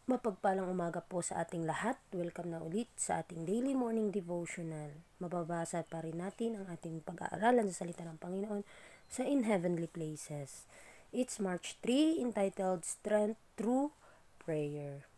Mapagpalang umaga po sa ating lahat. Welcome na ulit sa ating daily morning devotional. Mababasa pa rin natin ang ating pag-aaralan sa salita ng Panginoon sa In Heavenly Places. It's March 3, entitled Strength Through Prayer.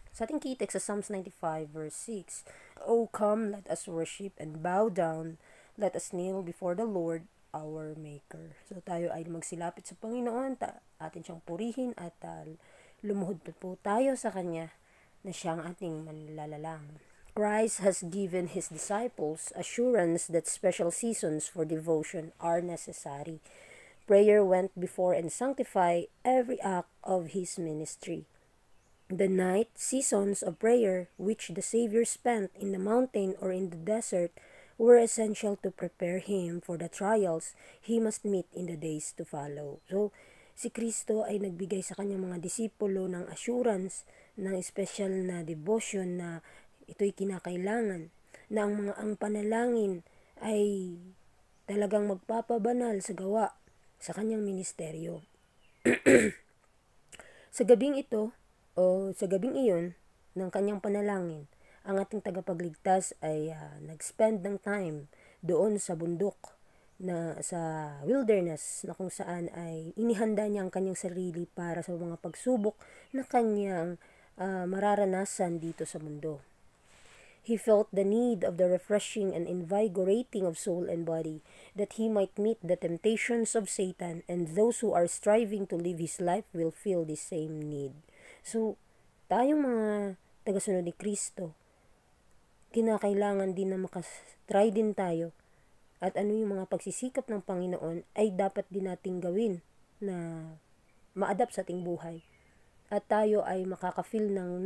Sa ating key text sa Psalms 95 verse 6, "O come, let us worship and bow down. Let us kneel before the Lord, our Maker." So tayo ay magsilapit sa Panginoon, atin siyang purihin at lumuhod po tayo sa Kanya na siyang ating manlalalang. Christ has given His disciples assurance that special seasons for devotion are necessary. Prayer went before and sanctified every act of His ministry. The night seasons of prayer, which the Savior spent in the mountain or in the desert, were essential to prepare Him for the trials He must meet in the days to follow. So, si Kristo ay nagbigay sa kanyang mga disipulo ng assurance, ng special na devotion na ito'y kinakailangan, na ang panalangin ay talagang magpapabanal sa gawa sa kanyang ministeryo. Sa gabing ito, o sa gabing iyon, ng kanyang panalangin, ang ating tagapagligtas ay nag-spend ng time doon sa bundok, na sa wilderness, na kung saan ay inihanda niya ang kanyang sarili para sa mga pagsubok na kanyang mararanasan dito sa mundo. He felt the need of the refreshing and invigorating of soul and body, that he might meet the temptations of Satan, and those who are striving to live his life will feel the same need. So, tayong mga tagasunod ni Kristo, kinakailangan din na makatry din tayo, at ano yung mga pagsisikap ng Panginoon ay dapat din nating gawin na ma-adapt sa ating buhay. At tayo ay makaka-feel ng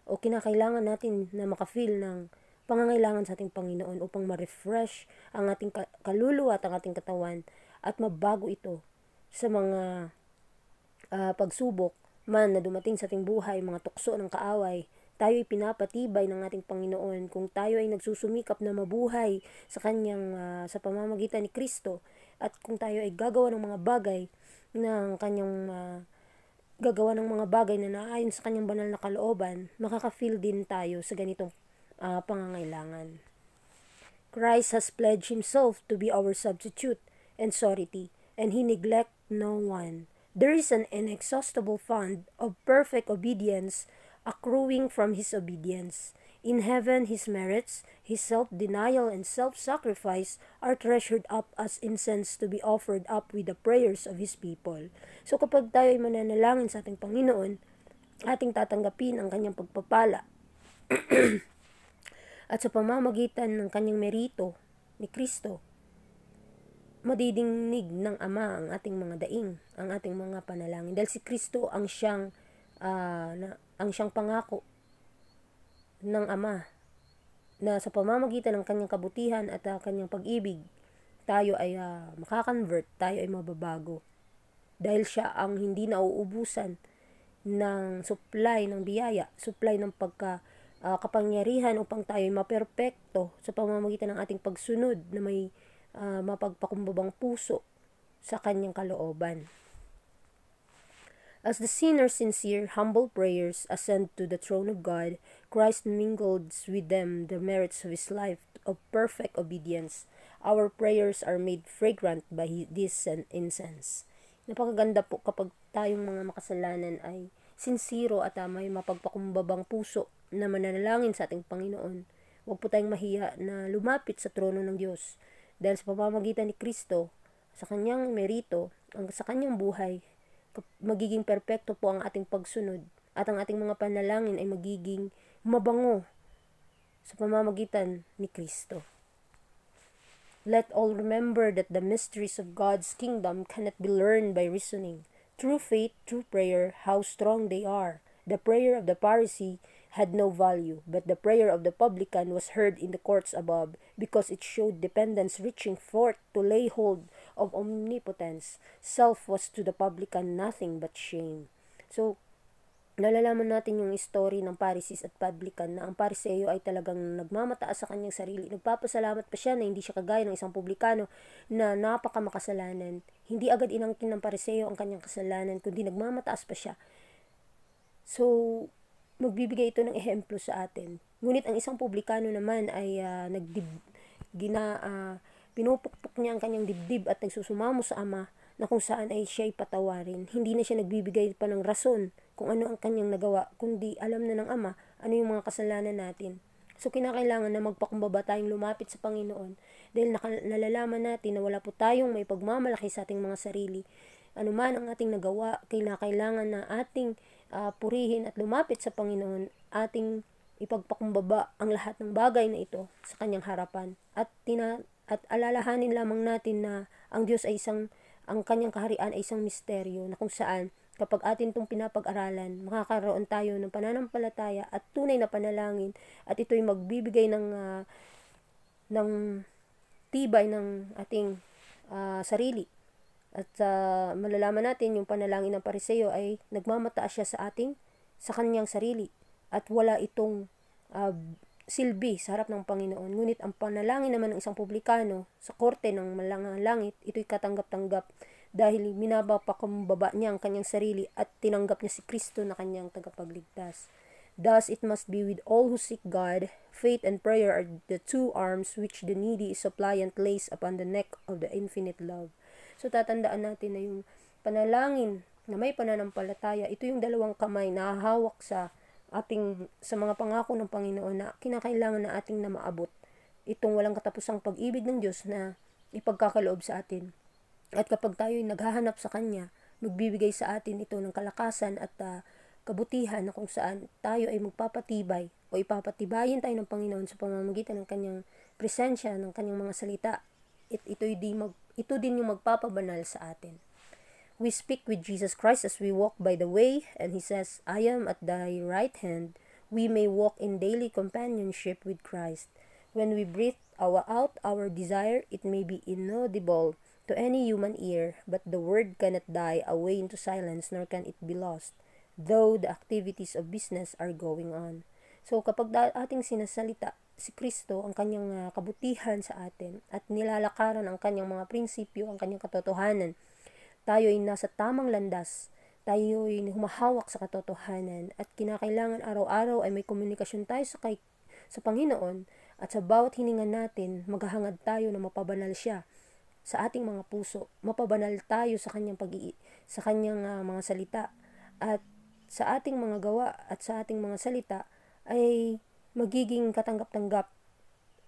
o kinakailangan natin na makafeel ng pangangailangan sa ating Panginoon upang ma-refresh ang ating kaluluwa at ang ating katawan at mabago ito sa mga pagsubok man na dumating sa ating buhay, mga tukso ng kaaway. Tayo ay pinapatibay ng ating Panginoon kung tayo ay nagsusumikap na mabuhay sa kanyang sa pamamagitan ni Kristo, at kung tayo ay gagawa ng mga bagay ng kanyang gagawa ng mga bagay na naayon sa kanyang banal na kalooban, makaka-feel din tayo sa ganitong pangangailangan. Christ has pledged Himself to be our substitute and surety, and He neglect no one. There is an inexhaustible fund of perfect obedience accruing from His obedience. In heaven, His merits, His self-denial and self-sacrifice are treasured up as incense to be offered up with the prayers of His people. So kapag tayo ay mananalangin sa ating Panginoon, ating tatanggapin ang kanyang pagpapala at sa pamamagitan ng kanyang merito ni Kristo, madidingnig ng Ama ang ating mga daing, ang ating mga panalangin. Dahil si Kristo ang siyang pangako ng Ama na sa pamamagitan ng kanyang kabutihan at kanyang pag-ibig, tayo ay makakonvert, tayo ay mababago. Dahil siya ang hindi nauubusan ng supply ng biyaya, supply ng kapangyarihan upang tayo ay maperpekto sa pamamagitan ng ating pagsunod na may mapagpakumbabang puso sa kanyang kalooban. As the sinner's sincere, humble prayers ascend to the throne of God, Christ mingles with them the merits of His life of perfect obedience. Our prayers are made fragrant by this incense. Napakaganda po kapag tayong mga makasalanan ay sincero at may mapagpakumbabang puso na mananalangin sa ating Panginoon. Huwag po tayong mahiya na lumapit sa trono ng Diyos, dahil sa pamamagitan ni Kristo, sa kanyang merito, sa kanyang buhay, magiging perpekto po ang ating pagsunod, at ang ating mga panalangin ay magiging mabango sa pamamagitan ni Kristo. Let all remember that the mysteries of God's kingdom cannot be learned by reasoning. Through faith, through prayer, how strong they are. The prayer of the Pharisee had no value, but the prayer of the publican was heard in the courts above, because it showed dependence reaching forth to lay hold of omnipotence. Self was to the publican nothing but shame. So, nalalaman natin yung story ng Pharisees at publican, na ang Pariseo ay talagang nagmamataas sa kanyang sarili. Nagpapasalamat pa siya na hindi siya kagaya ng isang publikano na napakamakasalanan. Hindi agad inangkin ng Pariseo ang kanyang kasalanan, kundi nagmamataas pa siya. So, magbibigay ito ng ehemplo sa atin. Ngunit ang isang publikano naman ay pinupukpok niya ang kanyang dibdib at nagsusumamo sa Ama na kung saan ay siya'y patawarin. Hindi na siya nagbibigay pa ng rason kung ano ang kanyang nagawa, kundi alam na ng Ama ano yung mga kasalanan natin. So, kinakailangan na magpakumbaba tayong lumapit sa Panginoon dahil nalalaman natin na wala po tayong may pagmamalaki sa ating mga sarili. Ano man ang ating nagawa, kailangan na ating purihin at lumapit sa Panginoon, ating ipagpakumbaba ang lahat ng bagay na ito sa kanyang harapan. At alalahanin lamang natin na ang Diyos ay ang kanyang kaharian ay isang misteryo na kung saan kapag atin itong pinapag-aralan, makakaroon tayo ng pananampalataya at tunay na panalangin at ito'y magbibigay ng tibay ng ating sarili. At malalaman natin yung panalangin ng Pariseo ay nagmamataas siya sa kanyang sarili at wala itong silbi sa harap ng Panginoon. Ngunit ang panalangin naman ng isang publikano sa korte ng malangang langit, ito'y katanggap-tanggap dahil minapakumbaba niya ang kanyang sarili at tinanggap niya si Kristo na kanyang tagapagligtas. Thus, it must be with all who seek God. Faith and prayer are the two arms which the needy suppliant lays upon the neck of the infinite love. So, tatandaan natin na yung panalangin na may pananampalataya, ito yung dalawang kamay na hahawak sa mga pangako ng Panginoon na kinakailangan na ating na maabot. Itong walang katapusang pag-ibig ng Diyos na ipagkakaloob sa atin. At kapag tayo ay naghahanap sa Kanya, magbibigay sa atin ito ng kalakasan at kabutihan na kung saan tayo ay magpapatibay o ipapatibayin tayo ng Panginoon sa pamamagitan ng Kanyang presensya, ng Kanyang mga salita. Ito din yung magpapabanal sa atin. We speak with Jesus Christ as we walk by the way, and He says, I am at thy right hand. We may walk in daily companionship with Christ. When we breathe out our desire, it may be inaudible to any human ear, but the word cannot die away into silence, nor can it be lost, though the activities of business are going on. So, kapag ating sinasalita si Kristo, ang kanyang kabutihan sa atin, at nilalakaran ang kanyang mga prinsipyo, ang kanyang katotohanan, tayo ay nasa tamang landas, tayo ay humahawak sa katotohanan, at kinakailangan araw-araw ay may komunikasyon tayo sa Panginoon, at sa bawat hininga natin, maghahangad tayo na mapabanal siya sa ating mga puso, mapabanal tayo sa kanyang mga salita, at sa ating mga gawa at sa ating mga salita ay magiging katanggap-tanggap,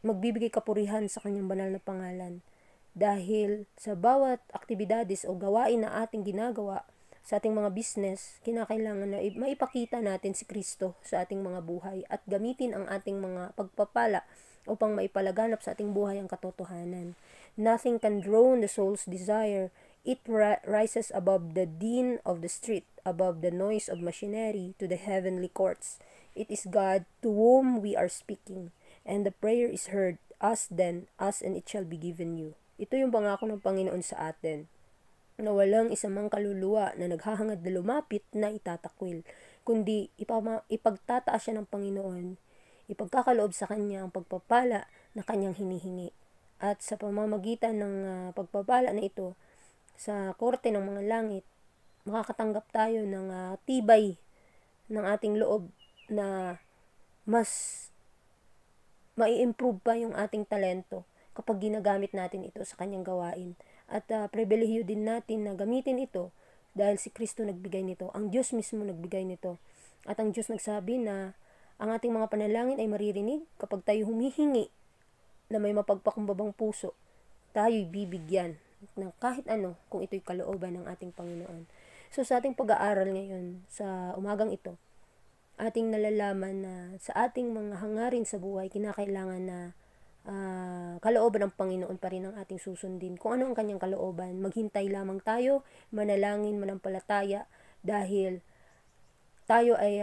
magbibigay kapurihan sa kanyang banal na pangalan. Dahil sa bawat aktibidades o gawain na ating ginagawa sa ating mga business, kinakailangan na maipakita natin si Kristo sa ating mga buhay at gamitin ang ating mga pagpapala upang maipalaganap sa ating buhay ang katotohanan. Nothing can drown the soul's desire. It rises above the din of the street, above the noise of machinery, to the heavenly courts. It is God to whom we are speaking, and the prayer is heard. Ask then, ask and it shall be given you. Ito yung pangako ng Panginoon sa atin, na walang isang mang kaluluwa na naghahangad na lumapit na itatakwil, kundi ipagtataas siya ng Panginoon, ipagkakaloob sa Kanya ang pagpapala na Kanyang hinihingi. At sa pamamagitan ng pagpapala na ito, sa korte ng mga langit, makakatanggap tayo ng tibay ng ating loob na mas mai-improve pa yung ating talento kapag ginagamit natin ito sa kanyang gawain. At pribilehiyo din natin na gamitin ito dahil si Kristo nagbigay nito. Ang Diyos mismo nagbigay nito. At ang Diyos nagsabi na ang ating mga panalangin ay maririnig kapag tayo humihingi na may mapagpakumbabang puso. Tayo'y bibigyan ng kahit ano kung ito'y kalooban ng ating Panginoon. So sa ating pag-aaral ngayon, sa umagang ito, ating nalalaman na sa ating mga hangarin sa buhay, kinakailangan na kalooban ng Panginoon pa rin ang ating susundin. Kung ano ang kanyang kalooban, maghintay lamang tayo, manalangin, manampalataya, dahil tayo ay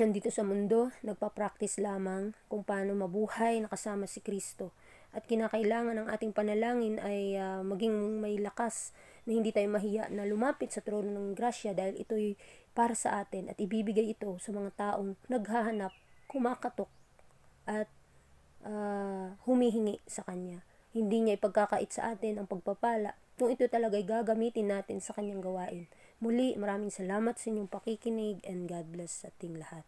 nandito sa mundo, nagpa-practice lamang kung paano mabuhay nakasama si Kristo. At kinakailangan ng ating panalangin ay maging may lakas na hindi tayo mahiya na lumapit sa trono ng grasya dahil ito'y para sa atin at ibibigay ito sa mga taong naghahanap, kumakatok at humihingi sa Kanya. Hindi niya ipagkakait sa atin ang pagpapala kung ito talaga'y gagamitin natin sa Kanyang gawain. Muli, maraming salamat sa inyong pakikinig and God bless sa ating lahat.